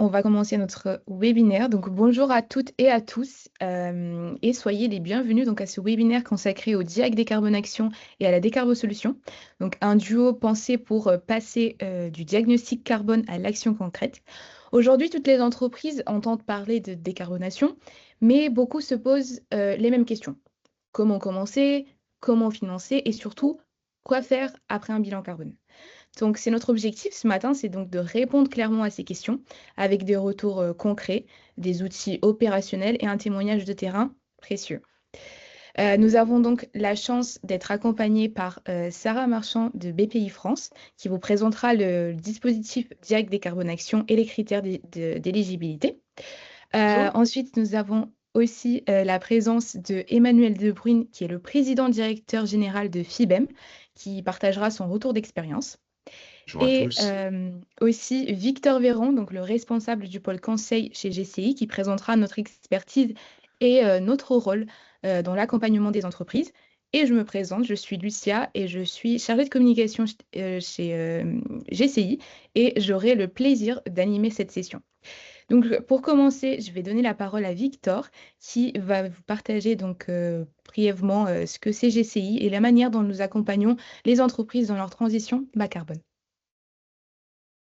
on va commencer notre webinaire. Donc, bonjour à toutes et à tous et soyez les bienvenus donc, à ce webinaire consacré au DIAC Décarbonation et à la décarbosolution. Donc, un duo pensé pour passer du diagnostic carbone à l'action concrète. Aujourd'hui, toutes les entreprises entendent parler de décarbonation, mais beaucoup se posent les mêmes questions. Comment commencer? Comment financer? Et surtout, quoi faire après un bilan carbone? Donc, c'est notre objectif ce matin, c'est donc de répondre clairement à ces questions avec des retours concrets, des outils opérationnels et un témoignage de terrain précieux. Nous avons donc la chance d'être accompagnés par Sarah Marchand de BPI France, qui vous présentera le dispositif DIAC Décarbonation et les critères d'éligibilité. Bonjour. Ensuite, nous avons aussi la présence de Emmanuel Debruyne, qui est le président directeur général de FIBEM, qui partagera son retour d'expérience. Bonjour à Et tous. aussi Victor Véran, donc le responsable du pôle conseil chez GCI, qui présentera notre expertise et notre rôle dans l'accompagnement des entreprises. Et je me présente, je suis Lucia et je suis chargée de communication chez GCI et j'aurai le plaisir d'animer cette session. Donc pour commencer, je vais donner la parole à Victor qui va vous partager donc brièvement ce que c'est GCI et la manière dont nous accompagnons les entreprises dans leur transition bas carbone.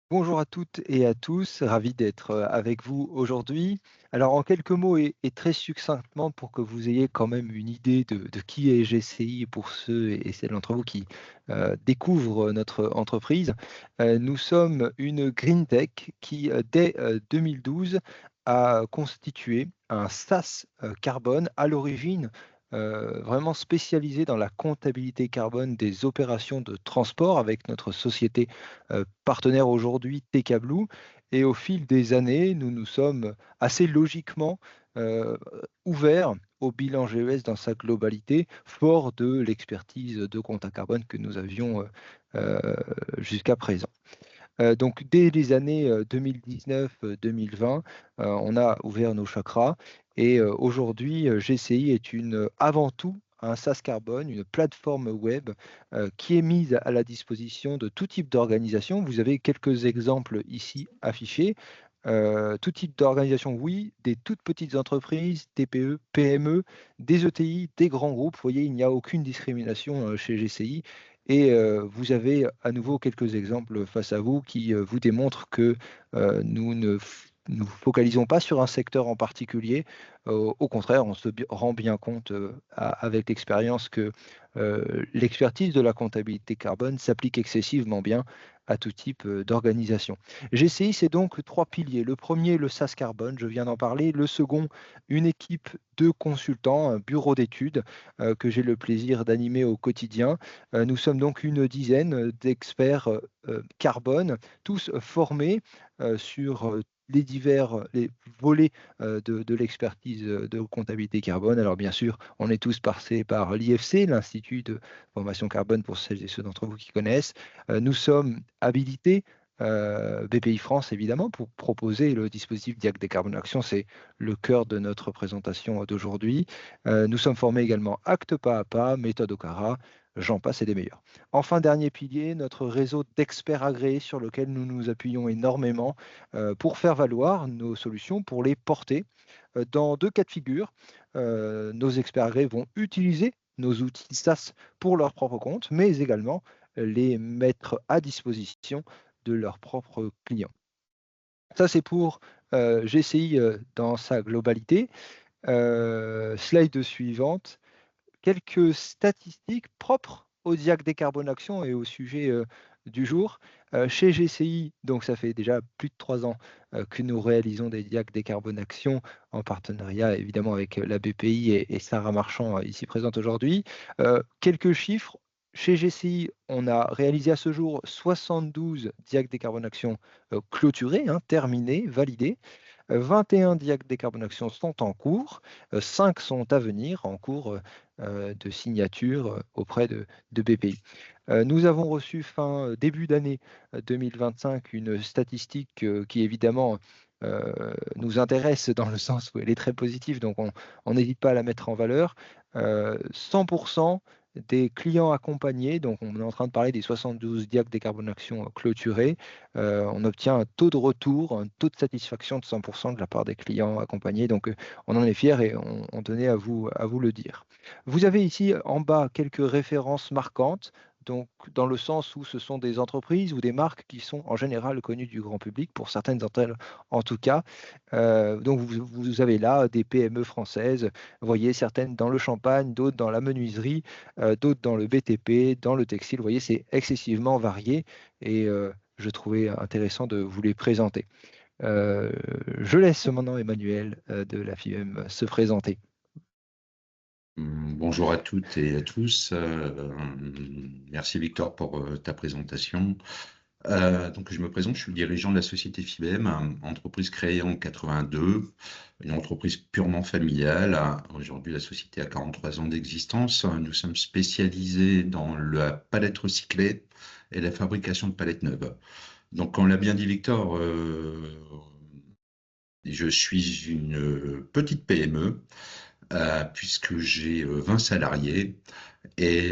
Bonjour à toutes et à tous, ravi d'être avec vous aujourd'hui. Alors en quelques mots et très succinctement pour que vous ayez quand même une idée de qui est GCI pour ceux et celles d'entre vous qui découvrent notre entreprise, nous sommes une green tech qui dès 2012 a constitué un SaaS carbone à l'origine vraiment spécialisé dans la comptabilité carbone des opérations de transport avec notre société partenaire aujourd'hui TK Blue. Et au fil des années, nous nous sommes assez logiquement euh, ouverts au bilan GES dans sa globalité, fort de l'expertise de compta carbone que nous avions jusqu'à présent. Donc, dès les années 2019-2020, on a ouvert nos chakras et aujourd'hui, GCI est avant tout un SaaS carbone, une plateforme web qui est mise à la disposition de tout type d'organisation. Vous avez quelques exemples ici affichés. Tout type d'organisation, oui, des toutes petites entreprises, TPE, PME, des ETI, des grands groupes. Vous voyez, il n'y a aucune discrimination chez GCI. Et vous avez à nouveau quelques exemples face à vous qui vous démontrent que nous ne nous focalisons pas sur un secteur en particulier. Au contraire, on se rend bien compte avec l'expérience que l'expertise de la comptabilité carbone s'applique excessivement bien à tout type d'organisation. GCI, c'est donc trois piliers. Le premier, le SaaS carbone, je viens d'en parler. Le second, une équipe de consultants, un bureau d'études que j'ai le plaisir d'animer au quotidien. Nous sommes donc une dizaine d'experts carbone, tous formés sur les volets de l'expertise de comptabilité carbone. Alors bien sûr, on est tous passés par l'IFC, l'Institut de formation carbone pour celles et ceux d'entre vous qui connaissent. Nous sommes habilités BPI France, évidemment, pour proposer le dispositif Diac Décarbonation. C'est le cœur de notre présentation d'aujourd'hui. Nous sommes formés également acte pas à pas, méthode OCARA, j'en passe et des meilleurs. Enfin, dernier pilier, notre réseau d'experts agréés sur lequel nous nous appuyons énormément pour faire valoir nos solutions, pour les porter. Dans deux cas de figure, nos experts agréés vont utiliser nos outils SaaS pour leur propre compte, mais également les mettre à disposition de leurs propres clients. Ça, c'est pour GCI dans sa globalité. Slide suivante. Quelques statistiques propres au DIAC Décarbonation et au sujet du jour. Chez GCI, donc ça fait déjà plus de 3 ans que nous réalisons des DIAC Décarbonation en partenariat évidemment avec la BPI et Sarah Marchand ici présente aujourd'hui. Quelques chiffres. Chez GCI, on a réalisé à ce jour 72 DIAC Décarbonation clôturés, terminés, validés. 21 DIAC Décarbonation sont en cours, 5 sont à venir en cours de signature auprès de BPI. Nous avons reçu début d'année 2025 une statistique qui évidemment nous intéresse dans le sens où elle est très positive, donc on n'hésite pas à la mettre en valeur. 100% des clients accompagnés, donc on est en train de parler des 72 diacs décarbonation clôturés, on obtient un taux de retour, un taux de satisfaction de 100% de la part des clients accompagnés. Donc, on en est fiers et on tenait à vous le dire. Vous avez ici en bas quelques références marquantes. Donc, dans le sens où ce sont des entreprises ou des marques qui sont en général connues du grand public, pour certaines d'entre elles en tout cas. Donc, vous avez là des PME françaises, vous voyez certaines dans le champagne, d'autres dans la menuiserie, d'autres dans le BTP, dans le textile. Vous voyez, c'est excessivement varié et je trouvais intéressant de vous les présenter. Je laisse maintenant Emmanuel de la FIBEM se présenter. Bonjour à toutes et à tous. Merci Victor pour ta présentation. Donc, je me présente, je suis le dirigeant de la société FIBEM, entreprise créée en 82, une entreprise purement familiale. Aujourd'hui, la société a 43 ans d'existence. Nous sommes spécialisés dans la palette recyclée et la fabrication de palettes neuves. Donc, comme l'a bien dit Victor, je suis une petite PME puisque j'ai 20 salariés et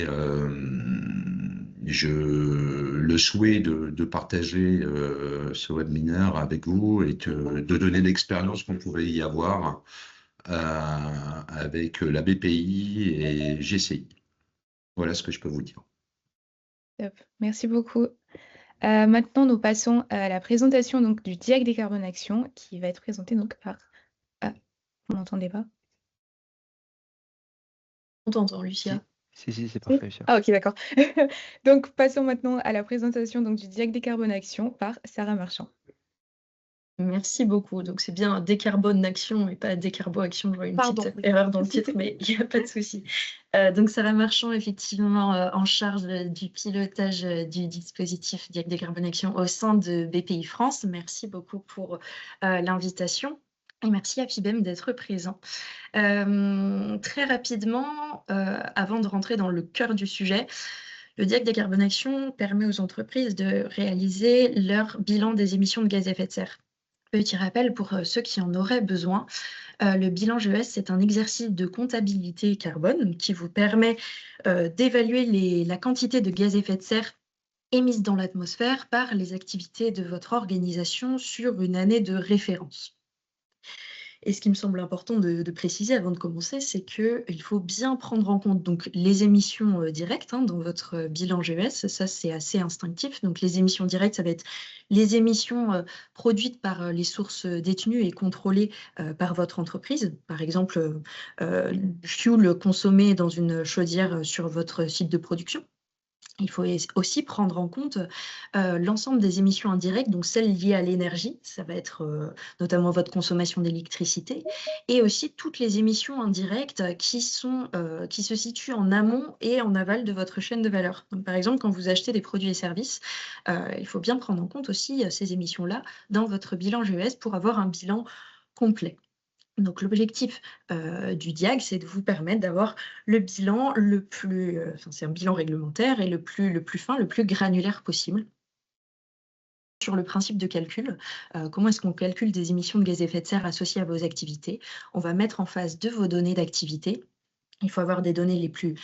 le souhait de partager ce webinaire avec vous et de donner l'expérience qu'on pouvait y avoir avec la BPI et GCI. Voilà ce que je peux vous dire. Top. Merci beaucoup. Maintenant, nous passons à la présentation donc, du DIAC Décarbonation qui va être présenté donc, par... Ah, vous m'entendez pas? On t'entend, Lucia. Si, c'est parfait, Lucia. Ah, ok, d'accord. Donc, passons maintenant à la présentation donc, du DIAC Décarbonation par Sarah Marchand. Merci beaucoup. Donc, c'est bien décarbonation et pas décarbo-action. Je vois une petite erreur dans le titre, mais il n'y a pas de souci. Donc, Sarah Marchand, effectivement, en charge du pilotage du dispositif DIAC Décarbonation au sein de BPI France. Merci beaucoup pour l'invitation. Et merci à FIBEM d'être présent. Très rapidement, avant de rentrer dans le cœur du sujet, le DIAC Décarbonation permet aux entreprises de réaliser leur bilan des émissions de gaz à effet de serre. Petit rappel pour ceux qui en auraient besoin, le bilan GES, c'est un exercice de comptabilité carbone qui vous permet d'évaluer la quantité de gaz à effet de serre émise dans l'atmosphère par les activités de votre organisation sur une année de référence. Et ce qui me semble important de préciser avant de commencer, c'est qu'il faut bien prendre en compte donc, les émissions directes dans votre bilan GES. Ça, c'est assez instinctif. Donc, les émissions directes, ça va être les émissions produites par les sources détenues et contrôlées par votre entreprise. Par exemple, le fuel consommé dans une chaudière sur votre site de production. Il faut aussi prendre en compte l'ensemble des émissions indirectes, donc celles liées à l'énergie, ça va être notamment votre consommation d'électricité, et aussi toutes les émissions indirectes qui se situent en amont et en aval de votre chaîne de valeur. Donc, par exemple, quand vous achetez des produits et services, il faut bien prendre en compte aussi ces émissions-là dans votre bilan GES pour avoir un bilan complet. Donc, l'objectif du DIAC, c'est de vous permettre d'avoir le bilan le plus... c'est un bilan réglementaire et le plus fin, le plus granulaire possible. Sur le principe de calcul, comment est-ce qu'on calcule des émissions de gaz à effet de serre associées à vos activités? On va mettre en face de vos données d'activité. Il faut avoir des données les plus,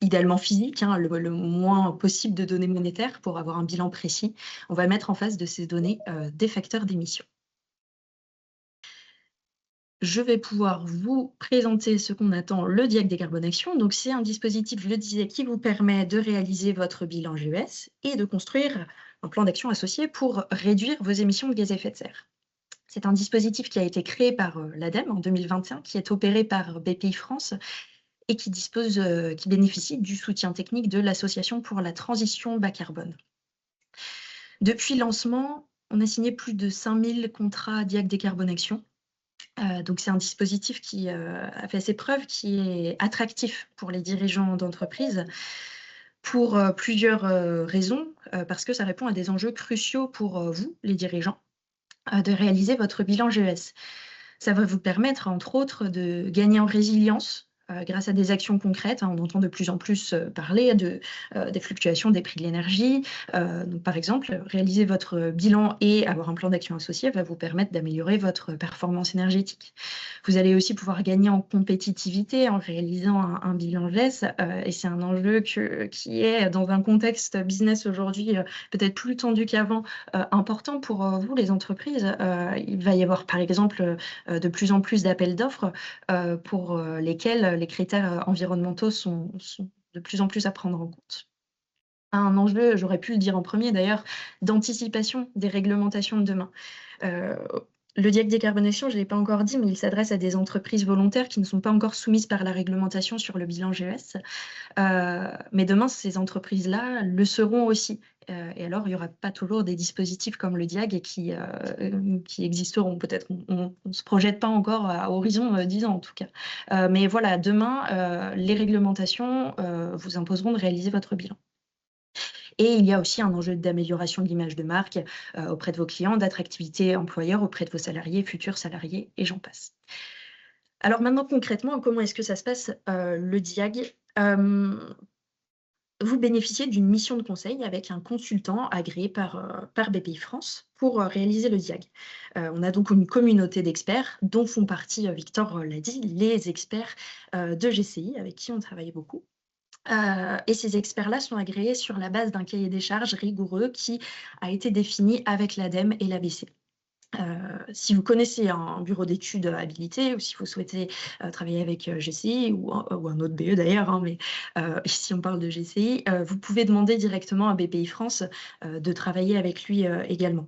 idéalement physiques, le moins possible de données monétaires pour avoir un bilan précis. On va mettre en face de ces données des facteurs d'émission. Je vais pouvoir vous présenter ce qu'on attend, le DIAC Décarbonation. Donc, c'est un dispositif, je le disais, qui vous permet de réaliser votre bilan GES et de construire un plan d'action associé pour réduire vos émissions de gaz à effet de serre. C'est un dispositif qui a été créé par l'ADEME en 2021, qui est opéré par BPI France et qui bénéficie du soutien technique de l'Association pour la transition bas carbone. Depuis le lancement, on a signé plus de 5000 contrats DIAC Décarbonation. Donc, c'est un dispositif qui a fait ses preuves, qui est attractif pour les dirigeants d'entreprise pour plusieurs raisons, parce que ça répond à des enjeux cruciaux pour vous, les dirigeants, de réaliser votre bilan GES. Ça va vous permettre, entre autres, de gagner en résilience grâce à des actions concrètes. On entend de plus en plus parler des fluctuations des prix de l'énergie. Donc, par exemple, réaliser votre bilan et avoir un plan d'action associé va vous permettre d'améliorer votre performance énergétique. Vous allez aussi pouvoir gagner en compétitivité en réalisant un bilan GES, et c'est un enjeu qui est dans un contexte business aujourd'hui peut-être plus tendu qu'avant, important pour vous, les entreprises. Il va y avoir par exemple de plus en plus d'appels d'offres pour lesquels les critères environnementaux sont de plus en plus à prendre en compte. Un enjeu, j'aurais pu le dire en premier d'ailleurs, d'anticipation des réglementations de demain. Le DIAC décarbonation, je ne l'ai pas encore dit, mais il s'adresse à des entreprises volontaires qui ne sont pas encore soumises par la réglementation sur le bilan GES. Mais demain, ces entreprises-là le seront aussi. Et alors, il n'y aura pas toujours des dispositifs comme le DIAG et qui existeront. Peut-être on ne se projette pas encore à horizon 10 ans en tout cas. Mais voilà, demain, les réglementations vous imposeront de réaliser votre bilan. Et il y a aussi un enjeu d'amélioration de l'image de marque auprès de vos clients, d'attractivité employeur auprès de vos salariés, futurs salariés, et j'en passe. Alors maintenant, concrètement, comment est-ce que ça se passe, le DIAG? Vous bénéficiez d'une mission de conseil avec un consultant agréé par Bpifrance pour réaliser le DIAG. On a donc une communauté d'experts dont font partie, Victor l'a dit, les experts de GCI avec qui on travaille beaucoup. Et ces experts-là sont agréés sur la base d'un cahier des charges rigoureux qui a été défini avec l'ADEME et l'ABC. Si vous connaissez un bureau d'études habilité ou si vous souhaitez travailler avec GCI ou un autre BE d'ailleurs, hein, mais ici on parle de GCI, vous pouvez demander directement à Bpifrance de travailler avec lui également.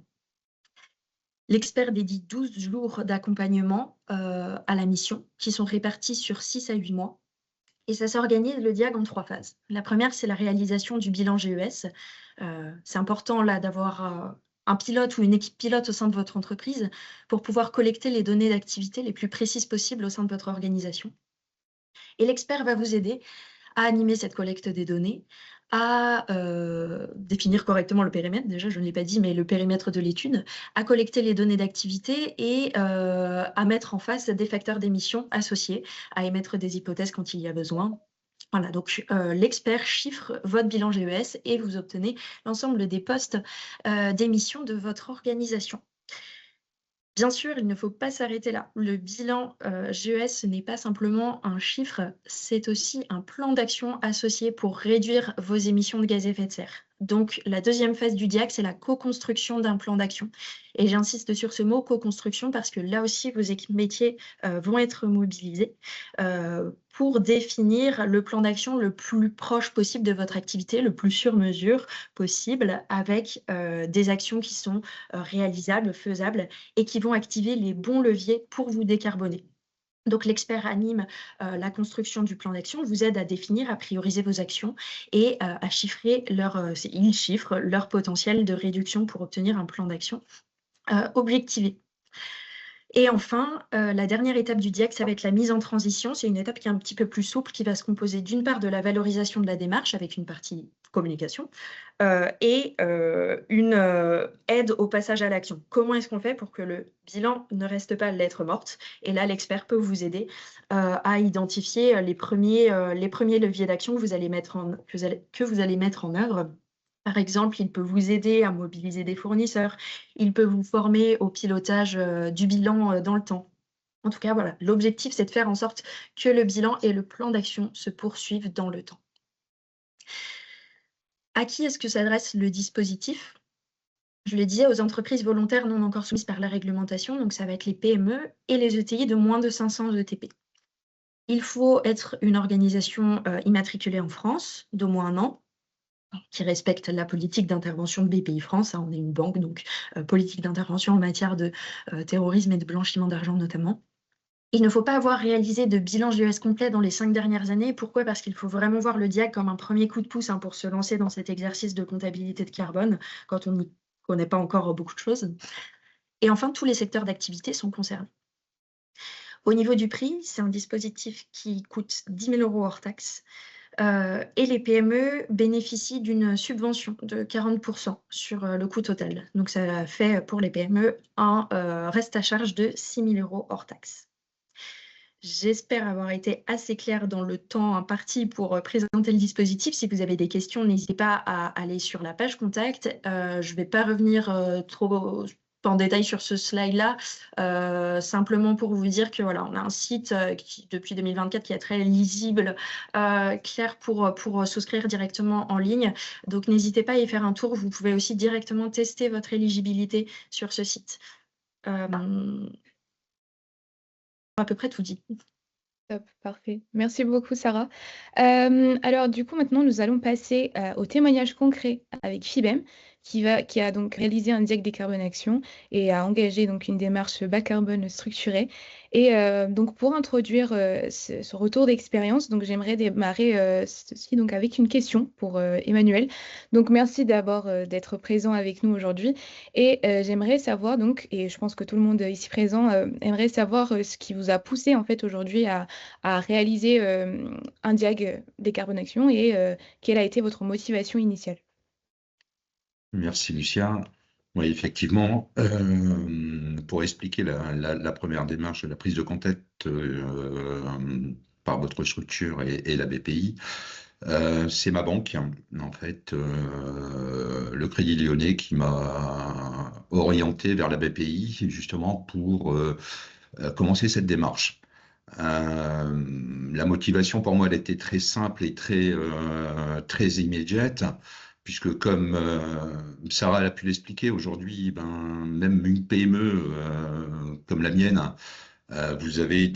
L'expert dédie 12 jours d'accompagnement à la mission qui sont répartis sur 6 à 8 mois. Et ça s'organise, le DIAG, en 3 phases. La première, c'est la réalisation du bilan GES. C'est important là d'avoir un pilote ou une équipe pilote au sein de votre entreprise pour pouvoir collecter les données d'activité les plus précises possibles au sein de votre organisation. Et l'expert va vous aider à animer cette collecte des données, à définir correctement le périmètre, déjà je ne l'ai pas dit, mais le périmètre de l'étude, à collecter les données d'activité et à mettre en face des facteurs d'émission associés, à émettre des hypothèses quand il y a besoin. Voilà, donc l'expert chiffre votre bilan GES et vous obtenez l'ensemble des postes d'émission de votre organisation. Bien sûr, il ne faut pas s'arrêter là. Le bilan GES, ce n'est pas simplement un chiffre, c'est aussi un plan d'action associé pour réduire vos émissions de gaz à effet de serre. Donc, la deuxième phase du DIAC, c'est la co-construction d'un plan d'action. Et j'insiste sur ce mot co-construction parce que là aussi, vos équipes métiers vont être mobilisées pour définir le plan d'action le plus proche possible de votre activité, le plus sur mesure possible, avec des actions qui sont réalisables, faisables et qui vont activer les bons leviers pour vous décarboner. Donc l'expert anime la construction du plan d'action, vous aide à définir, à prioriser vos actions et à chiffrer il chiffre leur potentiel de réduction pour obtenir un plan d'action objectivé. Et enfin, la dernière étape du DIAC, ça va être la mise en transition. C'est une étape qui est un petit peu plus souple, qui va se composer d'une part de la valorisation de la démarche avec une partie communication et une aide au passage à l'action. Comment est-ce qu'on fait pour que le bilan ne reste pas lettre morte? Et là, l'expert peut vous aider à identifier les premiers leviers d'action que vous allez mettre en œuvre. Par exemple, il peut vous aider à mobiliser des fournisseurs, il peut vous former au pilotage du bilan dans le temps. En tout cas, voilà, l'objectif, c'est de faire en sorte que le bilan et le plan d'action se poursuivent dans le temps. À qui est-ce que s'adresse le dispositif? Je le disais, aux entreprises volontaires non encore soumises par la réglementation, donc ça va être les PME et les ETI de moins de 500 ETP. Il faut être une organisation immatriculée en France d'au moins 1 an, qui respecte la politique d'intervention de Bpifrance. On est une banque, donc politique d'intervention en matière de terrorisme et de blanchiment d'argent notamment. Il ne faut pas avoir réalisé de bilan GES complet dans les 5 dernières années. Pourquoi? Parce qu'il faut vraiment voir le DIAC comme un premier coup de pouce pour se lancer dans cet exercice de comptabilité de carbone, quand on n'y connaît pas encore beaucoup de choses. Et enfin, tous les secteurs d'activité sont concernés. Au niveau du prix, c'est un dispositif qui coûte 10 000 € hors taxe. Et les PME bénéficient d'une subvention de 40% sur le coût total. Donc ça fait pour les PME un reste à charge de 6 000 € hors taxe. J'espère avoir été assez claire dans le temps imparti pour présenter le dispositif. Si vous avez des questions, n'hésitez pas à aller sur la page contact. Je ne vais pas revenir trop en détail sur ce slide-là, simplement pour vous dire que voilà, on a un site qui, depuis 2024 qui est très lisible, clair pour souscrire directement en ligne. Donc n'hésitez pas à y faire un tour. Vous pouvez aussi directement tester votre éligibilité sur ce site. À peu près tout dit. Top, parfait. Merci beaucoup, Sarah. Alors, du coup, maintenant, nous allons passer au témoignage concret avec FIBEM, qui a donc réalisé un diag décarbonation et a engagé donc une démarche bas carbone structurée. Et donc, pour introduire ce retour d'expérience, donc j'aimerais démarrer ceci donc avec une question pour Emmanuel. Donc, merci d'abord d'être présent avec nous aujourd'hui. Et j'aimerais savoir donc, et je pense que tout le monde ici présent aimerait savoir ce qui vous a poussé en fait aujourd'hui à réaliser un diag décarbonation et quelle a été votre motivation initiale? Merci Lucia. Oui, effectivement, pour expliquer la première démarche, la prise de contact par votre structure et la BPI, c'est ma banque, en fait, le Crédit Lyonnais qui m'a orienté vers la BPI justement pour commencer cette démarche. La motivation pour moi, elle était très simple et très immédiate, puisque comme Sarah a pu l'expliquer, aujourd'hui, ben, même une PME comme la mienne, vous avez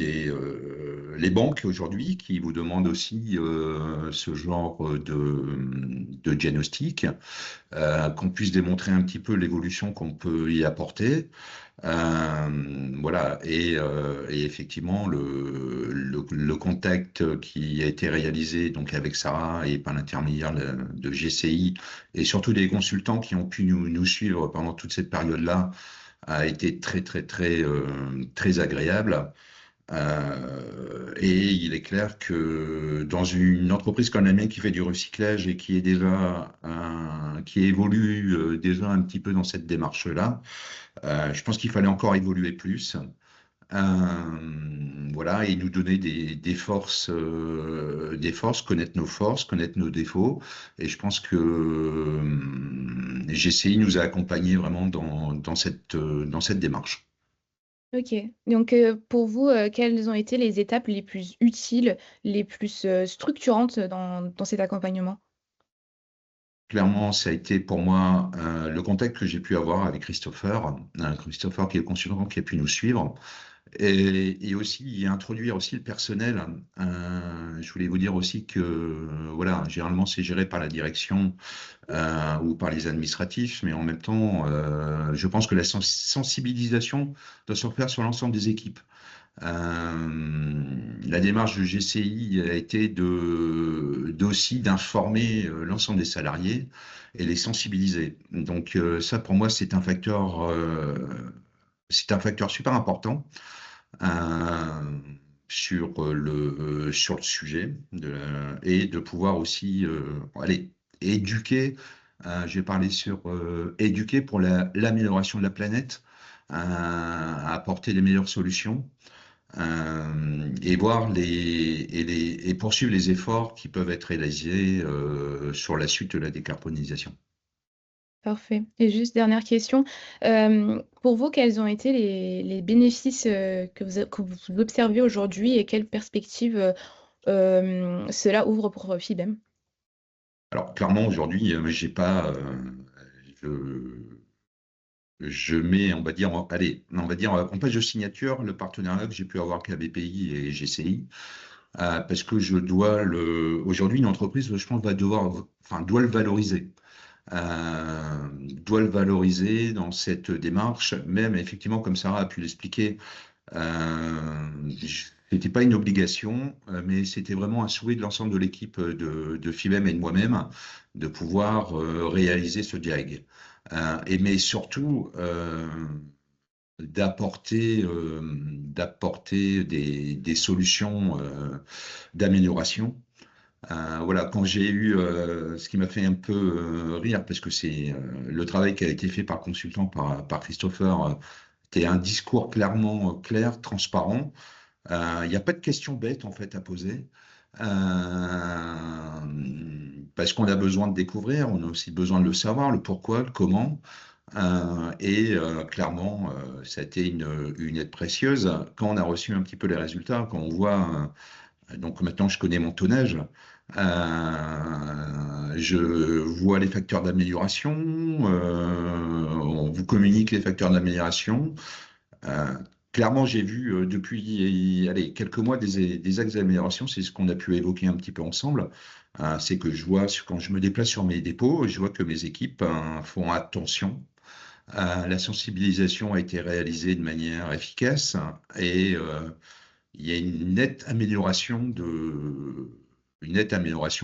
les banques aujourd'hui qui vous demandent aussi ce genre de diagnostic, qu'on puisse démontrer un petit peu l'évolution qu'on peut y apporter. Voilà, et effectivement, le contact qui a été réalisé donc avec Sarah et par l'intermédiaire de GCI et surtout des consultants qui ont pu nous suivre pendant toute cette période-là a été très agréable. Et il est clair que dans une entreprise comme la mienne qui fait du recyclage et qui est déjà qui évolue déjà un petit peu dans cette démarche-là, je pense qu'il fallait encore évoluer plus. Voilà, et nous donner des forces, connaître nos forces, connaître nos défauts. Et je pense que GCI nous a accompagnés vraiment dans cette démarche. Ok, donc pour vous, quelles ont été les étapes les plus utiles, les plus structurantes dans cet accompagnement? Clairement, ça a été pour moi le contact que j'ai pu avoir avec Christopher, Christopher qui est le consultant qui a pu nous suivre, et aussi y introduire aussi le personnel. Je voulais vous dire aussi que voilà, généralement c'est géré par la direction ou par les administratifs, mais en même temps, je pense que la sensibilisation doit se faire sur l'ensemble des équipes. La démarche de GCI a été d'aussi d'informer l'ensemble des salariés et les sensibiliser. Donc ça, pour moi, c'est un facteur super important euh, sur le sujet et de pouvoir aussi aller éduquer. J'ai parlé sur éduquer pour l'amélioration de la planète, apporter les meilleures solutions et voir et poursuivre les efforts qui peuvent être réalisés sur la suite de la décarbonisation. Parfait. Et juste dernière question, pour vous, quels ont été les bénéfices que vous observez aujourd'hui et quelles perspectives cela ouvre pour FIBEM? Alors clairement aujourd'hui, j'ai pas, je mets, on va dire, allez, on va dire en page de signature le partenariat que j'ai pu avoir avec la BPI et GCI, parce que aujourd'hui une entreprise, je pense, doit le valoriser. Doit le valoriser dans cette démarche, même effectivement, comme Sarah a pu l'expliquer, c'était pas une obligation, mais c'était vraiment un souhait de l'ensemble de l'équipe de FIBEM et de moi-même de pouvoir réaliser ce diag. Mais surtout d'apporter des solutions d'amélioration. Voilà, quand j'ai eu ce qui m'a fait un peu rire, parce que c'est le travail qui a été fait par le consultant, par Christopher, c'était un discours clairement clair, transparent. Il n'y a pas de questions bêtes en fait à poser. Parce qu'on a besoin de découvrir, on a aussi besoin de le savoir, le pourquoi, le comment. Clairement, ça a été une aide précieuse. Quand on a reçu un petit peu les résultats, quand on voit, donc maintenant je connais mon tonnage, je vois les facteurs d'amélioration, on vous communique les facteurs d'amélioration. Euh, Clairement, j'ai vu depuis allez, quelques mois des axes d'amélioration, c'est ce qu'on a pu évoquer un petit peu ensemble. C'est que je vois, quand je me déplace sur mes dépôts, je vois que mes équipes font attention. La sensibilisation a été réalisée de manière efficace et il y a une nette amélioration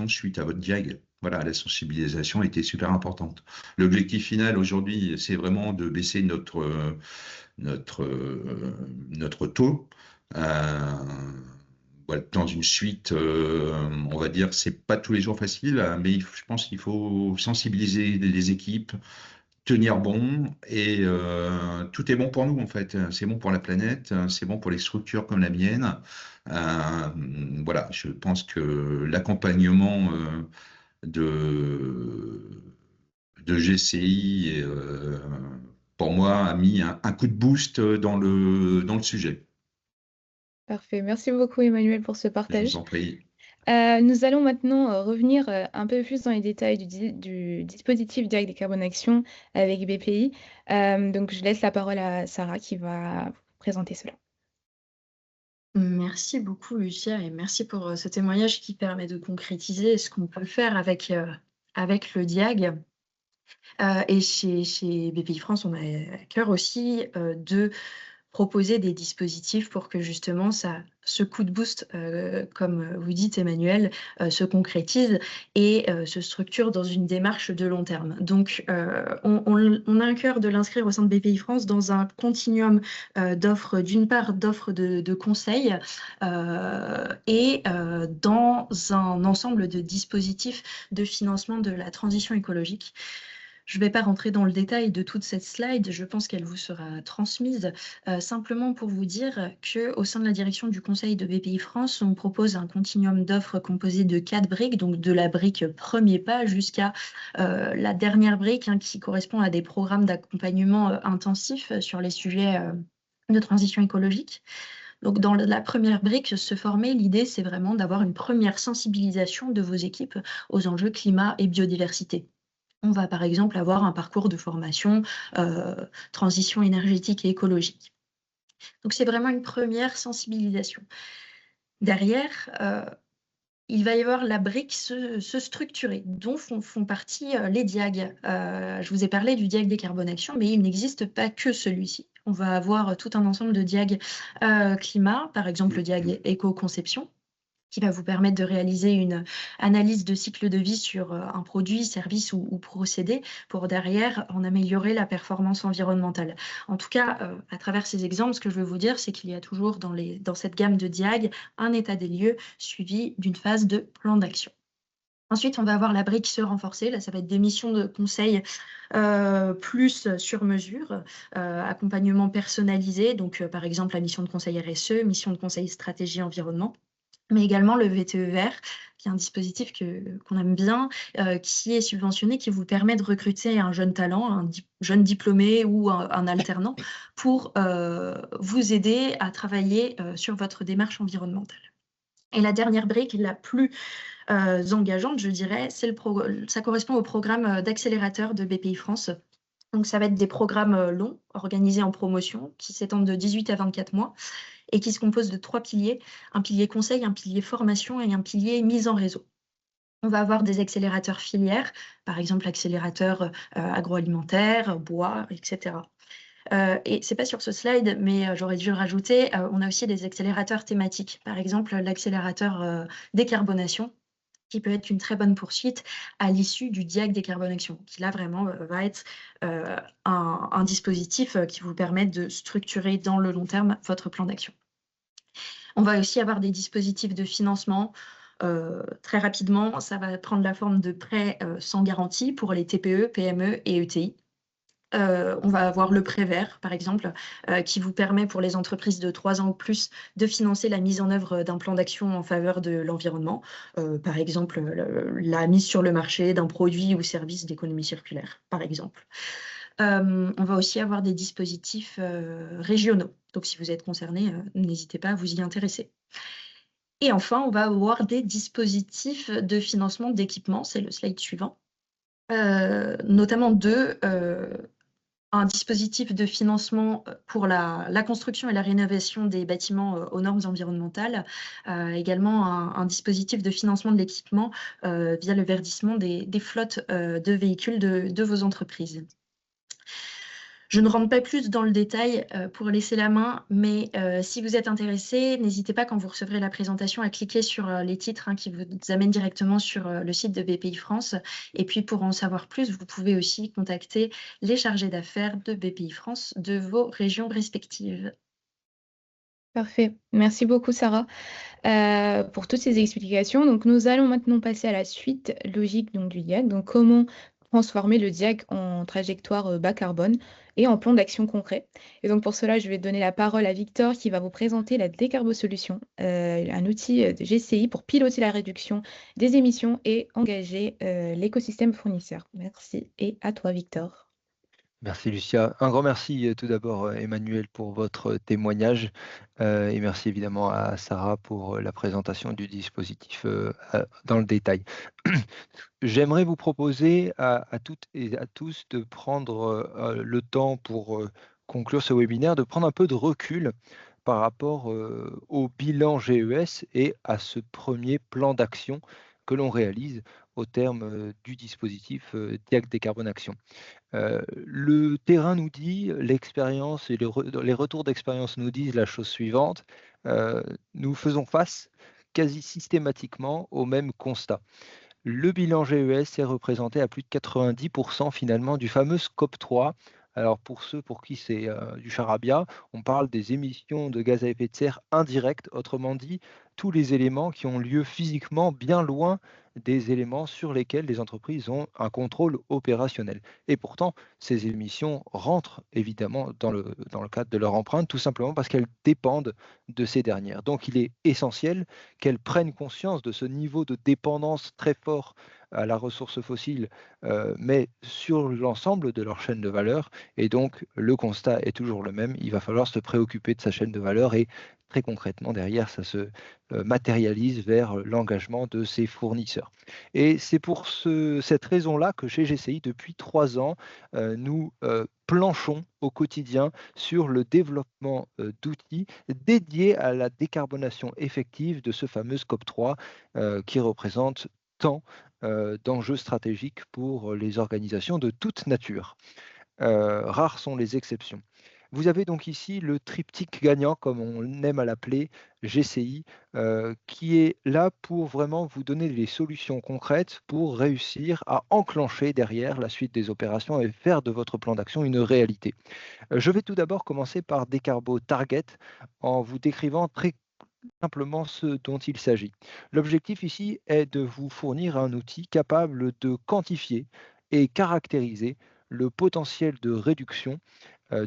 suite à votre diag. Voilà, la sensibilisation a été super importante. L'objectif final aujourd'hui, c'est vraiment de baisser notre, notre taux. Euh, voilà, dans une suite, on va dire, c'est pas tous les jours facile, mais je pense qu'il faut sensibiliser les équipes, tenir bon, et tout est bon pour nous en fait. C'est bon pour la planète, c'est bon pour les structures comme la mienne. Euh, voilà, je pense que l'accompagnement de, de GCI, pour moi, a mis un coup de boost dans le sujet. Parfait. Merci beaucoup, Emmanuel, pour ce Je vous partage. en prie. Nous allons maintenant revenir un peu plus dans les détails du dispositif Direct Décarbonation avec BPI. Donc, je laisse la parole à Sarah qui va vous présenter cela. Merci beaucoup, Lucia, et merci pour ce témoignage qui permet de concrétiser ce qu'on peut faire avec le DIAG. Et chez BPI France, on a à cœur aussi de proposer des dispositifs pour que justement ce coup de boost, comme vous dites Emmanuel, se concrétise et se structure dans une démarche de long terme. Donc, on a à cœur de l'inscrire au sein de BPI France dans un continuum d'offres, d'une part d'offres de conseils et dans un ensemble de dispositifs de financement de la transition écologique. Je ne vais pas rentrer dans le détail de toute cette slide, je pense qu'elle vous sera transmise. Simplement pour vous dire qu'au sein de la direction du conseil de BPI France, on propose un continuum d'offres composé de 4 briques, donc de la brique premier pas jusqu'à la dernière brique qui correspond à des programmes d'accompagnement intensif sur les sujets de transition écologique. Donc, dans la première brique, se former, l'idée, c'est vraiment d'avoir une première sensibilisation de vos équipes aux enjeux climat et biodiversité. On va par exemple avoir un parcours de formation transition énergétique et écologique. Donc c'est vraiment une première sensibilisation. Derrière, il va y avoir la brique se structurer, dont font partie les DIAG. Je vous ai parlé du DIAG décarbonation, mais il n'existe pas que celui-ci. On va avoir tout un ensemble de DIAG climat, par exemple le DIAG éco-conception, qui va vous permettre de réaliser une analyse de cycle de vie sur un produit, service ou procédé pour derrière en améliorer la performance environnementale. En tout cas, à travers ces exemples, ce que je veux vous dire, c'est qu'il y a toujours dans cette gamme de DIAG un état des lieux suivi d'une phase de plan d'action. Ensuite, on va avoir la brique se renforcer. Là, ça va être des missions de conseil plus sur mesure, accompagnement personnalisé, donc par exemple la mission de conseil RSE, mission de conseil stratégie environnement, mais également le VTE vert, qui est un dispositif qu'on aime bien, qui est subventionné, qui vous permet de recruter un jeune talent, un jeune diplômé ou un alternant pour vous aider à travailler sur votre démarche environnementale. Et la dernière brique, la plus engageante, je dirais, ça correspond au programme d'accélérateur de BPI France. Donc, ça va être des programmes longs, organisés en promotion, qui s'étendent de 18 à 24 mois, et qui se compose de 3 piliers, un pilier conseil, un pilier formation et un pilier mise en réseau. On va avoir des accélérateurs filières, par exemple l'accélérateur agroalimentaire, bois, etc. Et ce n'est pas sur ce slide, mais j'aurais dû le rajouter, on a aussi des accélérateurs thématiques, par exemple l'accélérateur décarbonation, qui peut être une très bonne poursuite à l'issue du DIAG décarbonation, qui là vraiment va être un dispositif qui vous permet de structurer dans le long terme votre plan d'action. On va aussi avoir des dispositifs de financement. Très rapidement, ça va prendre la forme de prêts sans garantie pour les TPE, PME et ETI. On va avoir le prêt vert, par exemple, qui vous permet pour les entreprises de 3 ans ou plus de financer la mise en œuvre d'un plan d'action en faveur de l'environnement, par exemple la mise sur le marché d'un produit ou service d'économie circulaire, par exemple. On va aussi avoir des dispositifs régionaux. Donc, si vous êtes concerné, n'hésitez pas à vous y intéresser. Et enfin, on va avoir des dispositifs de financement d'équipement, c'est le slide suivant, notamment un dispositif de financement pour la construction et la rénovation des bâtiments aux normes environnementales, également un dispositif de financement de l'équipement via le verdissement des flottes de véhicules de vos entreprises. Je ne rentre pas plus dans le détail pour laisser la main, mais si vous êtes intéressé, n'hésitez pas quand vous recevrez la présentation à cliquer sur les titres qui vous amènent directement sur le site de BPI France. Et puis pour en savoir plus, vous pouvez aussi contacter les chargés d'affaires de BPI France de vos régions respectives. Parfait. Merci beaucoup, Sarah, pour toutes ces explications. Donc, nous allons maintenant passer à la suite logique donc, du DIAC. Donc, comment transformer le DIAC en trajectoire bas carbone et en plan d'action concret. Et donc, pour cela, je vais donner la parole à Victor qui va vous présenter la Décarbo-Solution, un outil de GCI pour piloter la réduction des émissions et engager l'écosystème fournisseur. Merci. Et à toi, Victor. Merci Lucia. Un grand merci tout d'abord Emmanuel pour votre témoignage et merci évidemment à Sarah pour la présentation du dispositif dans le détail. J'aimerais vous proposer à toutes et à tous de prendre le temps pour conclure ce webinaire, de prendre un peu de recul par rapport au bilan GES et à ce premier plan d'action que l'on réalise au terme du dispositif DIAC Décarbone Action. Le terrain nous dit, l'expérience et les retours d'expérience nous disent la chose suivante, nous faisons face quasi systématiquement au même constat. Le bilan GES est représenté à plus de 90% finalement du fameux scope 3. Alors pour ceux pour qui c'est du charabia, on parle des émissions de gaz à effet de serre indirectes, autrement dit, tous les éléments qui ont lieu physiquement bien loin des éléments sur lesquels les entreprises ont un contrôle opérationnel. Et pourtant, ces émissions rentrent évidemment dans le cadre de leur empreinte, tout simplement parce qu'elles dépendent de ces dernières. Donc il est essentiel qu'elles prennent conscience de ce niveau de dépendance très fort à la ressource fossile, mais sur l'ensemble de leur chaîne de valeur. Et donc, le constat est toujours le même. Il va falloir se préoccuper de sa chaîne de valeur et très concrètement, derrière, ça se matérialise vers l'engagement de ses fournisseurs. Et c'est pour cette raison-là que chez GCI, depuis 3 ans, nous planchons au quotidien sur le développement d'outils dédiés à la décarbonation effective de ce fameux scope 3 qui représente tant d'enjeux stratégiques pour les organisations de toute nature. Rares sont les exceptions. Vous avez donc ici le triptyque gagnant, comme on aime à l'appeler, GCI, qui est là pour vraiment vous donner les solutions concrètes pour réussir à enclencher derrière la suite des opérations et faire de votre plan d'action une réalité. Je vais tout d'abord commencer par Décarbo Target en vous décrivant très simplement ce dont il s'agit. L'objectif ici est de vous fournir un outil capable de quantifier et caractériser le potentiel de réduction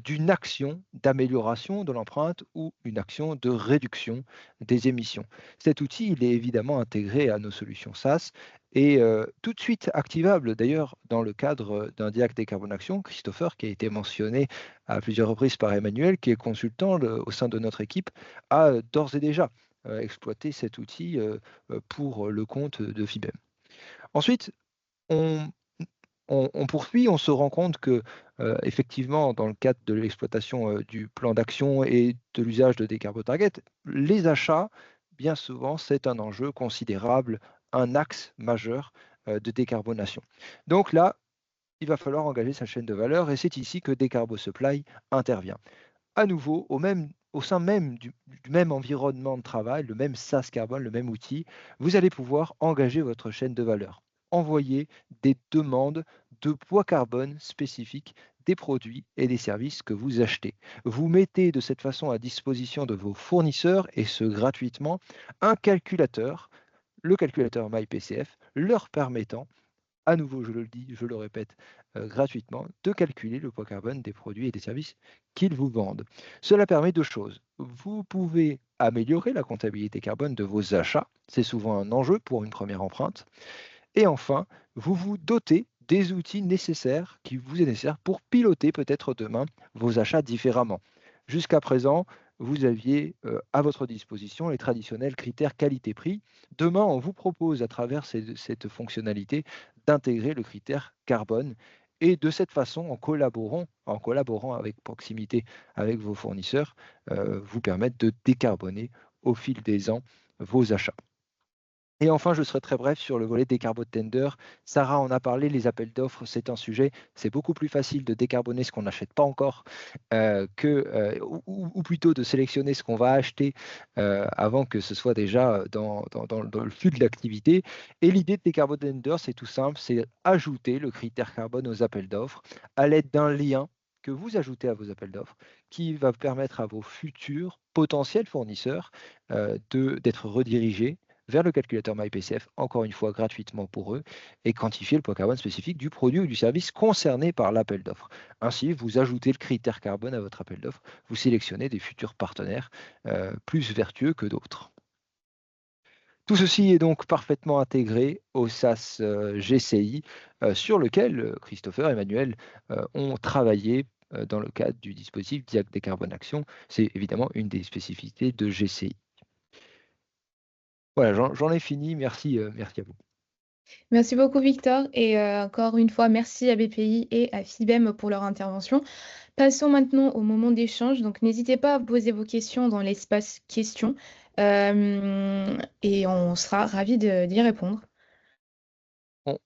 d'une action d'amélioration de l'empreinte ou une action de réduction des émissions. Cet outil, il est évidemment intégré à nos solutions SaaS et tout de suite activable d'ailleurs dans le cadre d'un DIAC Décarbone Action. Christopher, qui a été mentionné à plusieurs reprises par Emmanuel, qui est consultant au sein de notre équipe, a d'ores et déjà exploité cet outil pour le compte de FIBEM. Ensuite, on poursuit, on se rend compte que, effectivement, dans le cadre de l'exploitation du plan d'action et de l'usage de Décarbo Target, les achats, bien souvent, c'est un enjeu considérable, un axe majeur de décarbonation. Donc là, il va falloir engager sa chaîne de valeur et c'est ici que Décarbo Supply intervient. À nouveau, au sein même du même environnement de travail, le même SaaS Carbone, le même outil, vous allez pouvoir engager votre chaîne de valeur. Envoyer des demandes de poids carbone spécifiques des produits et des services que vous achetez. Vous mettez de cette façon à disposition de vos fournisseurs, et ce gratuitement, un calculateur, le calculateur MyPCF, leur permettant, à nouveau, je le dis, je le répète, gratuitement, de calculer le poids carbone des produits et des services qu'ils vous vendent. Cela permet 2 choses. Vous pouvez améliorer la comptabilité carbone de vos achats, c'est souvent un enjeu pour une première empreinte. Et enfin, vous vous dotez des outils nécessaires qui vous est nécessaire pour piloter peut-être demain vos achats différemment. Jusqu'à présent, vous aviez à votre disposition les traditionnels critères qualité-prix. Demain, on vous propose à travers cette fonctionnalité d'intégrer le critère carbone et de cette façon, en collaborant avec proximité avec vos fournisseurs, vous permettre de décarboner au fil des ans vos achats. Et enfin, je serai très bref sur le volet décarbone tender. Sarah en a parlé, les appels d'offres, c'est un sujet. C'est beaucoup plus facile de décarboner ce qu'on n'achète pas encore ou plutôt de sélectionner ce qu'on va acheter avant que ce soit déjà dans le flux de l'activité. Et l'idée de décarbone tender, c'est tout simple, c'est ajouter le critère carbone aux appels d'offres à l'aide d'un lien que vous ajoutez à vos appels d'offres qui va permettre à vos futurs potentiels fournisseurs d'être redirigés vers le calculateur MyPCF, encore une fois gratuitement pour eux, et quantifier le poids carbone spécifique du produit ou du service concerné par l'appel d'offres. Ainsi, vous ajoutez le critère carbone à votre appel d'offres, vous sélectionnez des futurs partenaires plus vertueux que d'autres. Tout ceci est donc parfaitement intégré au SaaS GCI sur lequel Christopher et Emmanuel ont travaillé dans le cadre du dispositif Diag Décarbone Action. C'est évidemment une des spécificités de GCI. Voilà, j'en ai fini. Merci à vous. Merci beaucoup, Victor. Et encore une fois, merci à BPI et à FIBEM pour leur intervention. Passons maintenant au moment d'échange. Donc, n'hésitez pas à poser vos questions dans l'espace questions et on sera ravis d'y répondre.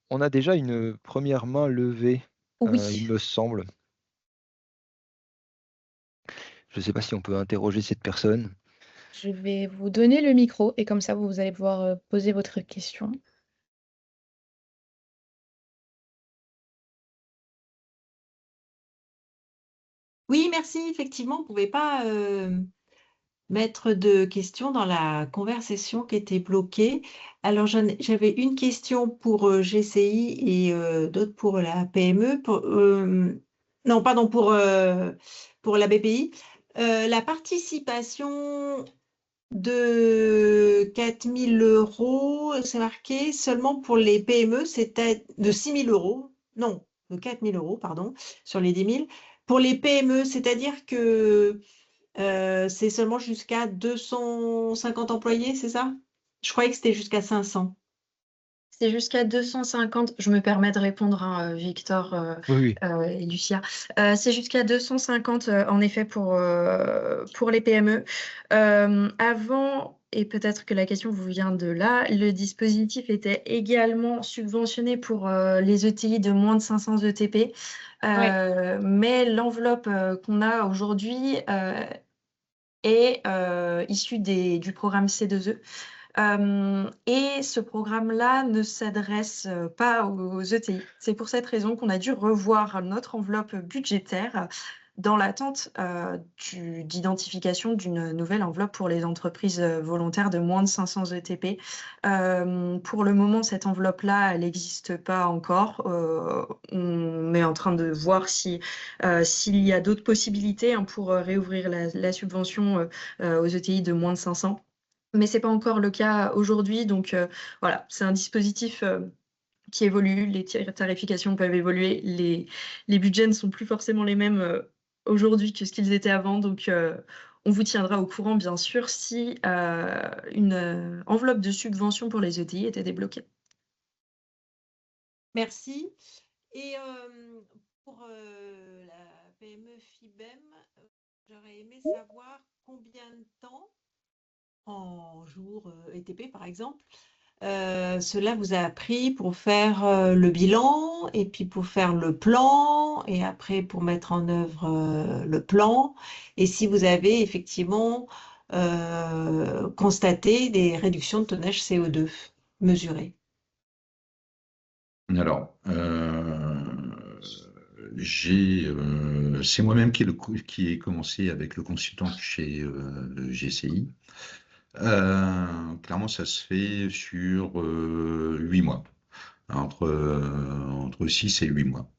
On a déjà une première main levée, Oui, il me semble. Je ne sais pas si on peut interroger cette personne. je vais vous donner le micro et comme ça, vous allez pouvoir poser votre question. Oui, merci. Effectivement, on ne pouvait pas mettre de questions dans la conversation qui était bloquée. Alors, j'avais une question pour GCI et d'autres pour la PME. Non, pardon, pour la BPI. La participation de 4 000 €, c'est marqué seulement pour les PME, c'était de 6 000 €. Non, de 4 000 €, pardon, sur les 10 000. Pour les PME, c'est-à-dire que c'est seulement jusqu'à 250 employés, c'est ça? Je croyais que c'était jusqu'à 500. C'est jusqu'à 250. Je me permets de répondre, hein, Victor Oui. et Lucia. C'est jusqu'à 250, en effet, pour les PME. Avant, et peut-être que la question vous vient de là, le dispositif était également subventionné pour les ETI de moins de 500 ETP. Mais l'enveloppe qu'on a aujourd'hui est issue du programme C2E. Et ce programme-là ne s'adresse pas aux ETI. C'est pour cette raison qu'on a dû revoir notre enveloppe budgétaire dans l'attente d'identification d'une nouvelle enveloppe pour les entreprises volontaires de moins de 500 ETP. Pour le moment, cette enveloppe-là, elle n'existe pas encore. On est en train de voir s'il y a d'autres possibilités pour réouvrir la subvention aux ETI de moins de 500. Mais ce n'est pas encore le cas aujourd'hui. Donc voilà, c'est un dispositif qui évolue. Les tarifications peuvent évoluer. Les budgets ne sont plus forcément les mêmes aujourd'hui que ce qu'ils étaient avant. Donc on vous tiendra au courant, bien sûr, si une enveloppe de subvention pour les ETI était débloquée. Merci. Et pour la PME FIBEM, j'aurais aimé savoir combien de temps, en jours ETP par exemple, cela vous a pris pour faire le bilan et puis pour faire le plan et après pour mettre en œuvre le plan et si vous avez effectivement constaté des réductions de tonnage CO2 mesurées. Alors, c'est moi-même qui ai commencé avec le consultant chez GCI. Clairement, ça se fait sur 8 mois, entre 6 et 8 mois,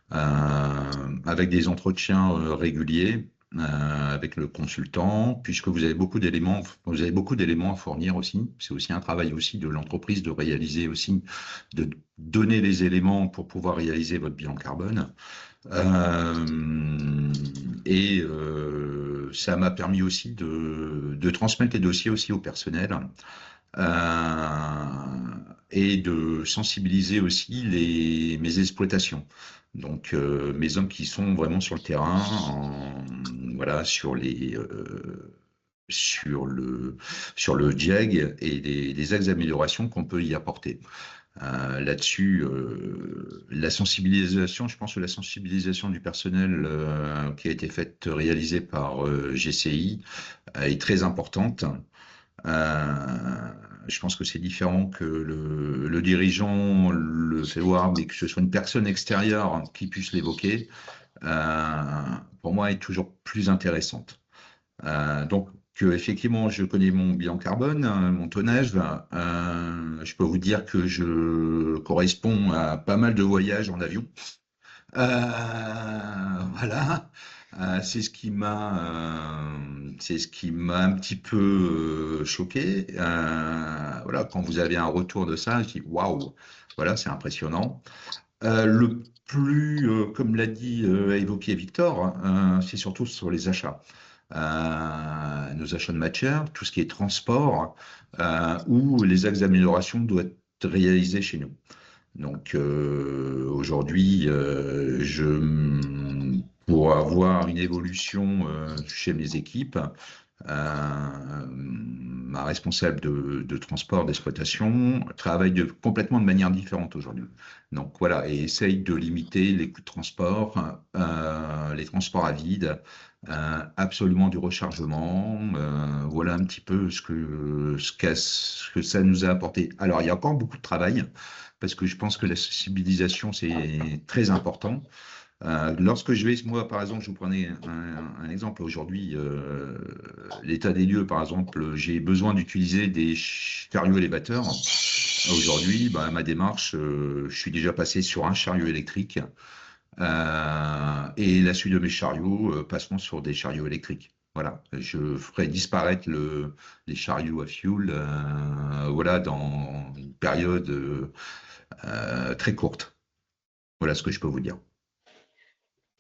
avec des entretiens réguliers avec le consultant, puisque vous avez beaucoup d'éléments à fournir aussi. C'est aussi un travail aussi de l'entreprise de réaliser aussi, de donner les éléments pour pouvoir réaliser votre bilan carbone. Ça m'a permis aussi de transmettre les dossiers aussi au personnel et de sensibiliser aussi mes exploitations. Donc mes hommes qui sont vraiment sur le terrain, voilà, sur le diag et les axes d'amélioration qu'on peut y apporter. Là-dessus, la sensibilisation, je pense que la sensibilisation du personnel qui a été réalisée par GCI est très importante. Je pense que c'est différent que le dirigeant le fait voir, mais que ce soit une personne extérieure qui puisse l'évoquer, pour moi, est toujours plus intéressante. Donc, effectivement, je connais mon bilan carbone, mon tonnage. Je peux vous dire que je correspond à pas mal de voyages en avion. Voilà. C'est ce qui m'a un petit peu choqué. Voilà, quand vous avez un retour de ça, je dis waouh, voilà, c'est impressionnant. Le plus, comme l'a évoqué Victor, c'est surtout sur les achats. Nos achats de matière, tout ce qui est transport, où les axes d'amélioration doivent être réalisés chez nous. Donc aujourd'hui, pour avoir une évolution chez mes équipes, ma responsable de transport, d'exploitation, travaille complètement de manière différente aujourd'hui. Donc voilà, et essaye de limiter les coûts de transport, les transports à vide, absolument du rechargement. Voilà un petit peu ce que ça nous a apporté. Alors, il y a encore beaucoup de travail, parce que je pense que la sensibilisation, c'est très important. Lorsque je vais, moi, par exemple, je vous prenais un exemple aujourd'hui, l'état des lieux, par exemple, j'ai besoin d'utiliser des chariots élévateurs. Aujourd'hui, ma démarche, je suis déjà passé sur un chariot électrique et la suite de mes chariots passeront sur des chariots électriques. Voilà, je ferai disparaître les chariots à fuel, voilà, dans une période très courte. Voilà ce que je peux vous dire.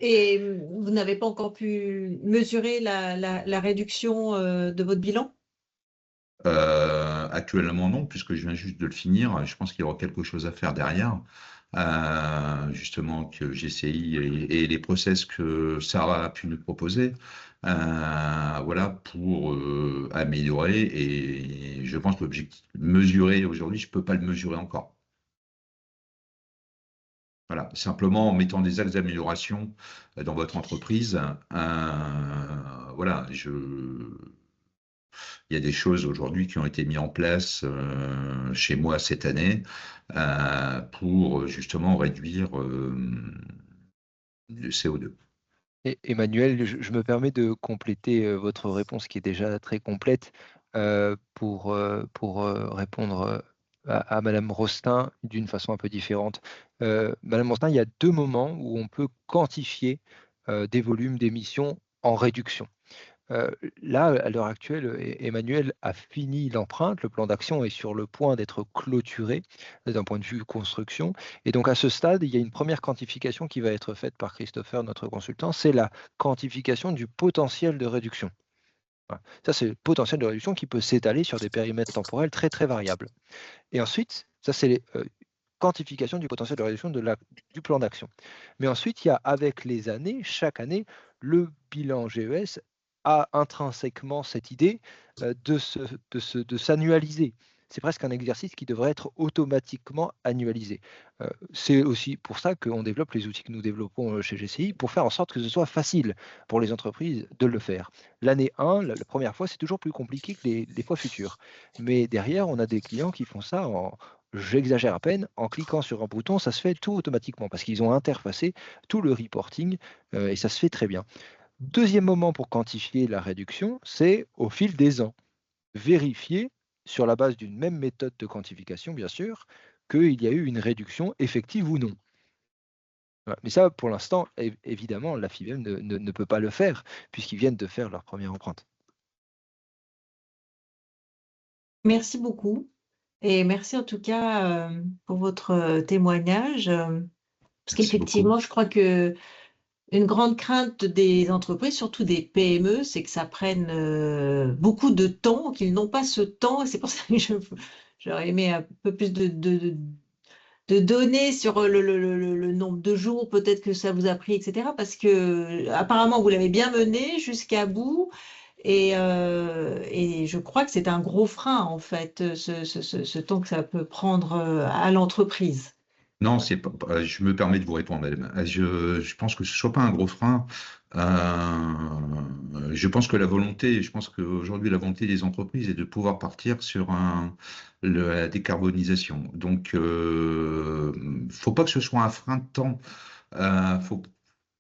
Et vous n'avez pas encore pu mesurer la réduction de votre bilan? Actuellement, non, puisque je viens juste de le finir. Je pense qu'il y aura quelque chose à faire derrière. Justement, que GCI et les process que Sarah a pu nous proposer, voilà, pour améliorer. Et je pense que l'objectif mesurer aujourd'hui, je ne peux pas le mesurer encore. Voilà, simplement en mettant des axes d'amélioration dans votre entreprise. Voilà, il y a des choses aujourd'hui qui ont été mises en place chez moi cette année pour justement réduire le CO2. Emmanuel, je me permets de compléter votre réponse qui est déjà très complète pour répondre à Madame Rostin d'une façon un peu différente. Madame Rostin, il y a deux moments où on peut quantifier des volumes d'émissions en réduction. Là, à l'heure actuelle, Emmanuel a fini l'empreinte. Le plan d'action est sur le point d'être clôturé d'un point de vue construction. Et donc, à ce stade, il y a une première quantification qui va être faite par Christopher, notre consultant. C'est la quantification du potentiel de réduction. Voilà. Ça, c'est le potentiel de réduction qui peut s'étaler sur des périmètres temporels très, très variables. Et ensuite, ça, c'est les quantification du potentiel de réduction du plan d'action. Mais ensuite, il y a, avec les années, chaque année, le bilan GES a intrinsèquement cette idée de s'annualiser. C'est presque un exercice qui devrait être automatiquement annualisé. C'est aussi pour ça qu'on développe les outils que nous développons chez GCI, pour faire en sorte que ce soit facile pour les entreprises de le faire. L'année 1, la première fois, c'est toujours plus compliqué que les fois futures. Mais derrière, on a des clients qui font ça j'exagère à peine, en cliquant sur un bouton, ça se fait tout automatiquement, parce qu'ils ont interfacé tout le reporting et ça se fait très bien. Deuxième moment pour quantifier la réduction, c'est au fil des ans. Vérifier, sur la base d'une même méthode de quantification, bien sûr, qu'il y a eu une réduction effective ou non. Voilà. Mais ça, pour l'instant, évidemment, la FIBEM ne peut pas le faire, puisqu'ils viennent de faire leur première empreinte. Merci beaucoup. Et merci en tout cas pour votre témoignage. Parce Merci beaucoup. qu'effectivement, je crois que une grande crainte des entreprises, surtout des PME, c'est que ça prenne beaucoup de temps, qu'ils n'ont pas ce temps. Et c'est pour ça que j'aurais aimé un peu plus de données sur le nombre de jours, peut-être que ça vous a pris, etc. Parce que apparemment, vous l'avez bien mené jusqu'à bout. Et je crois que c'est un gros frein, en fait, ce temps que ça peut prendre à l'entreprise. Non, c'est je me permets de vous répondre, madame. Je pense que ce soit pas un gros frein. Je pense que je pense qu'aujourd'hui, la volonté des entreprises est de pouvoir partir sur la décarbonisation. Donc, faut pas que ce soit un frein de temps.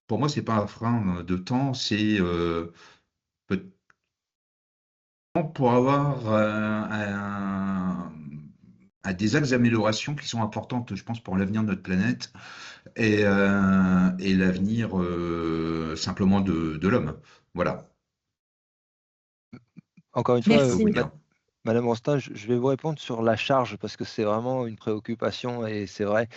Pour moi, c'est pas un frein de temps, c'est peut- pour avoir des axes d'amélioration qui sont importantes, je pense, pour l'avenir de notre planète et l'avenir simplement de l'homme. Voilà, Encore une ce que fois, je peux vous Merci. dire. Madame Rostin, je vais vous répondre sur la charge parce que c'est vraiment une préoccupation et c'est vrai.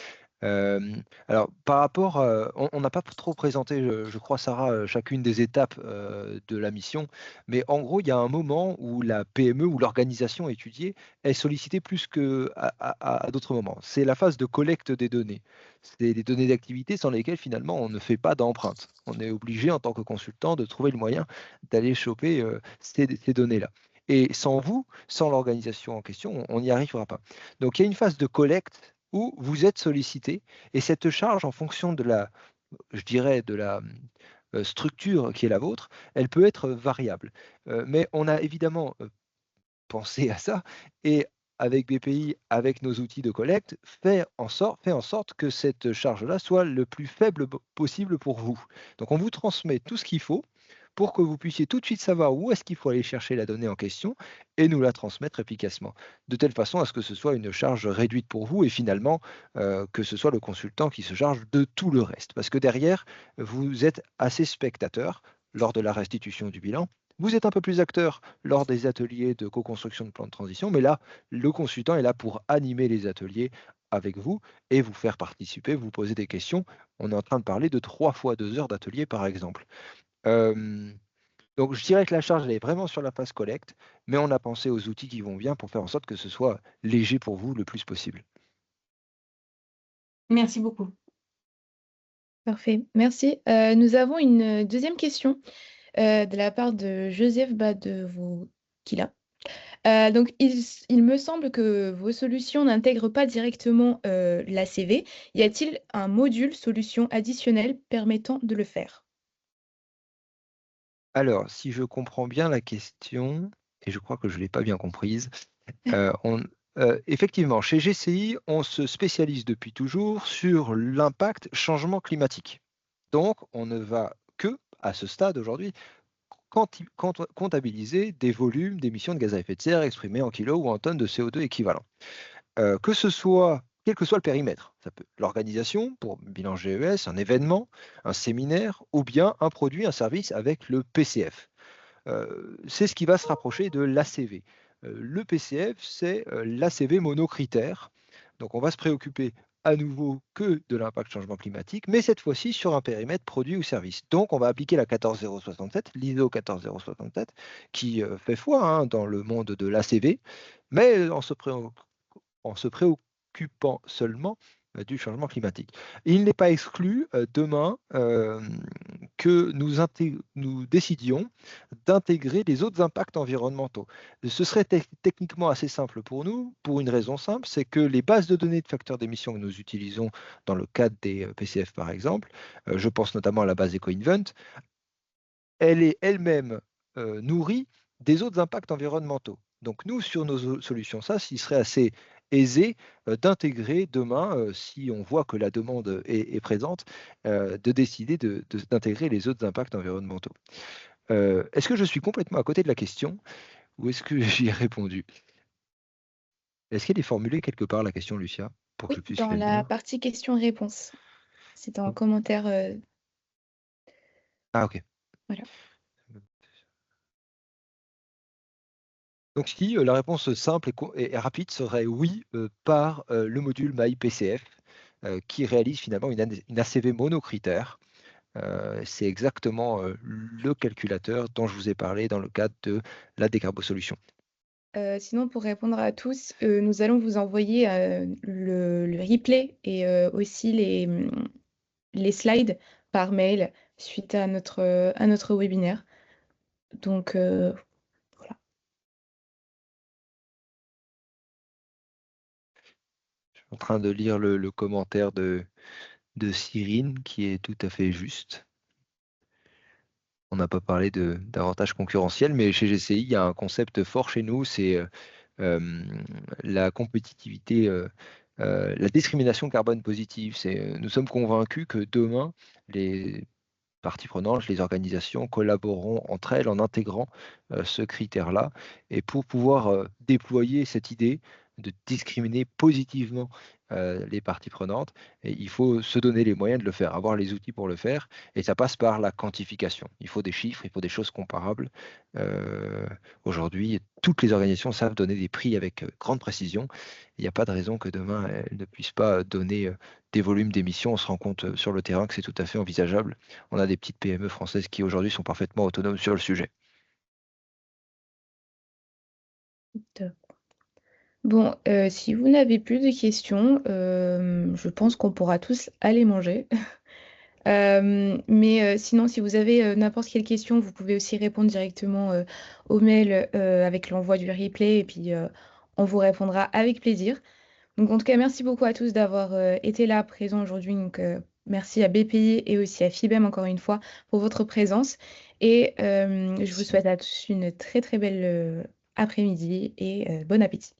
Alors, par rapport, on n'a pas trop présenté, je crois, Sarah, chacune des étapes de la mission, mais en gros, il y a un moment où la PME ou l'organisation étudiée est sollicitée plus qu'à d'autres moments. C'est la phase de collecte des données. C'est des données d'activité sans lesquelles finalement on ne fait pas d'empreinte. On est obligé en tant que consultant de trouver le moyen d'aller choper ces données-là. Et sans vous, sans l'organisation en question, on n'y arrivera pas. Donc il y a une phase de collecte où vous êtes sollicité et cette charge en fonction de la, je dirais, de la structure qui est la vôtre, elle peut être variable. Mais on a évidemment pensé à ça et avec BPI, avec nos outils de collecte, fait en sorte que cette charge-là soit le plus faible possible pour vous. Donc on vous transmet tout ce qu'il faut pour que vous puissiez tout de suite savoir où est-ce qu'il faut aller chercher la donnée en question et nous la transmettre efficacement, de telle façon à ce que ce soit une charge réduite pour vous et finalement que ce soit le consultant qui se charge de tout le reste. Parce que derrière, vous êtes assez spectateur lors de la restitution du bilan. Vous êtes un peu plus acteur lors des ateliers de co-construction de plan de transition, mais là, le consultant est là pour animer les ateliers avec vous et vous faire participer, vous poser des questions. On est en train de parler de 3 fois 2 heures d'atelier, par exemple. Hem, donc je dirais que la charge, elle est vraiment sur la phase collecte, mais on a pensé aux outils qui vont bien pour faire en sorte que ce soit léger pour vous le plus possible. Merci beaucoup. Parfait, merci. Nous avons une deuxième question de la part de Joseph Badevokila. Donc, il me semble que vos solutions n'intègrent pas directement l'ACV. Y a-t-il un module solution additionnel permettant de le faire? Alors, si je comprends bien la question, et je crois que je ne l'ai pas bien comprise, on effectivement, chez GCI, on se spécialise depuis toujours sur l'impact changement climatique. Donc, on ne va que, à ce stade aujourd'hui, comptabiliser des volumes d'émissions de gaz à effet de serre exprimés en kilos ou en tonnes de CO2 équivalent. Que ce soit quel que soit le périmètre, ça peut l'organisation pour bilan GES, un événement, un séminaire ou bien un produit, un service avec le PCF. C'est ce qui va se rapprocher de l'ACV. Le PCF, c'est l'ACV monocritère. Donc on va se préoccuper à nouveau que de l'impact changement climatique, mais cette fois-ci sur un périmètre produit ou service. Donc on va appliquer la 14067, l'ISO 14067, qui fait foi dans le monde de l'ACV, mais en se préoccupant seulement du changement climatique. Il n'est pas exclu demain que nous décidions d'intégrer les autres impacts environnementaux. Ce serait techniquement assez simple pour nous, pour une raison simple, c'est que les bases de données de facteurs d'émission que nous utilisons dans le cadre des PCF par exemple, je pense notamment à la base EcoInvent, elle est elle-même nourrie des autres impacts environnementaux. Donc nous, sur nos solutions SaaS, il serait assez aisé d'intégrer demain, si on voit que la demande est présente, de décider d'intégrer les autres impacts environnementaux. Est-ce que je suis complètement à côté de la question ou est-ce que j'y ai répondu? Est-ce qu'elle est formulée quelque part la question, Lucia, pour que je Oui, puisse dans la la lire? partie questions-réponses. C'est en commentaire. Ah, ok. Voilà. Donc si la réponse simple et rapide serait oui par le module MyPCF qui réalise finalement une ACV monocritère. C'est exactement le calculateur dont je vous ai parlé dans le cadre de la décarbosolution. Sinon, pour répondre à tous, nous allons vous envoyer le replay et aussi les slides par mail suite à notre webinaire. Donc, voilà. Je suis en train de lire le commentaire de Cyrine qui est tout à fait juste. On n'a pas parlé d'avantages concurrentiels, mais chez GCI, il y a un concept fort chez nous, c'est la compétitivité, la discrimination carbone positive. Nous sommes convaincus que demain, les parties prenantes, les organisations collaboreront entre elles en intégrant ce critère-là. Et pour pouvoir déployer cette idée de discriminer positivement les parties prenantes, et il faut se donner les moyens de le faire, avoir les outils pour le faire. Et ça passe par la quantification. Il faut des chiffres, il faut des choses comparables. Aujourd'hui, toutes les organisations savent donner des prix avec grande précision. Il n'y a pas de raison que demain, elles ne puissent pas donner des volumes d'émissions. On se rend compte sur le terrain que c'est tout à fait envisageable. On a des petites PME françaises qui aujourd'hui sont parfaitement autonomes sur le sujet. Top. Bon, si vous n'avez plus de questions, je pense qu'on pourra tous aller manger. Mais sinon, si vous avez n'importe quelle question, vous pouvez aussi répondre directement au mail avec l'envoi du replay et puis on vous répondra avec plaisir. Donc en tout cas, merci beaucoup à tous d'avoir été là, présents aujourd'hui. Donc merci à BPI et aussi à FIBEM encore une fois pour votre présence. Et je vous Merci. souhaite à tous une très très belle après-midi et bon appétit.